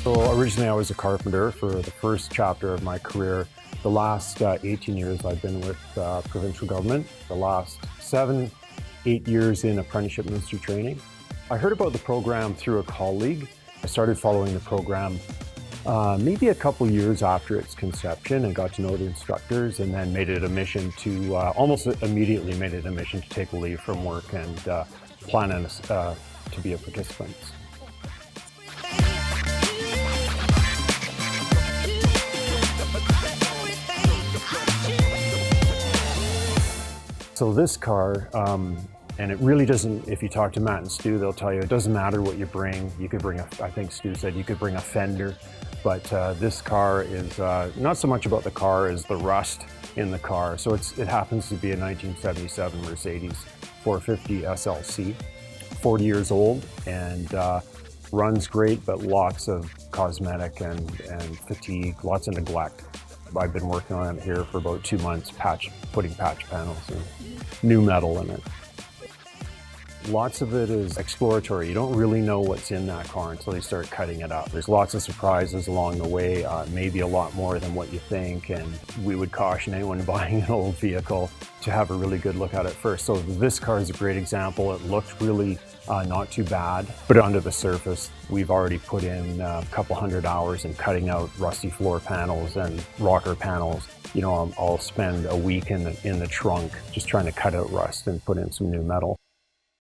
So originally I was a carpenter for the first chapter of my career. The last 18 years I've been with provincial government. The last 7-8 years in Apprenticeship and Industry Training. I heard about the program through a colleague. I started following the program maybe a couple years after its conception and got to know the instructors, and then made it a mission to, almost immediately made it a mission to take a leave from work and plan on, to be a participant. So this car, and it really doesn't, if you talk to Matt and Stu, they'll tell you it doesn't matter what you bring. You could bring I think Stu said you could bring a fender, but this car is not so much about the car as the rust in the car. So it happens to be a 1977 Mercedes 450 SLC, 40 years old, and runs great, but lots of cosmetic and fatigue, lots of neglect. I've been working on it here for about 2 months, putting patch panels and new metal in it. Lots of it is exploratory. You don't really know what's in that car until you start cutting it up. There's lots of surprises along the way, maybe a lot more than what you think, and we would caution anyone buying an old vehicle to have a really good look at it first. So this car is a great example. It looked really not too bad, but under the surface, we've already put in a couple hundred hours in cutting out rusty floor panels and rocker panels. You know, I'll spend a week in the trunk just trying to cut out rust and put in some new metal.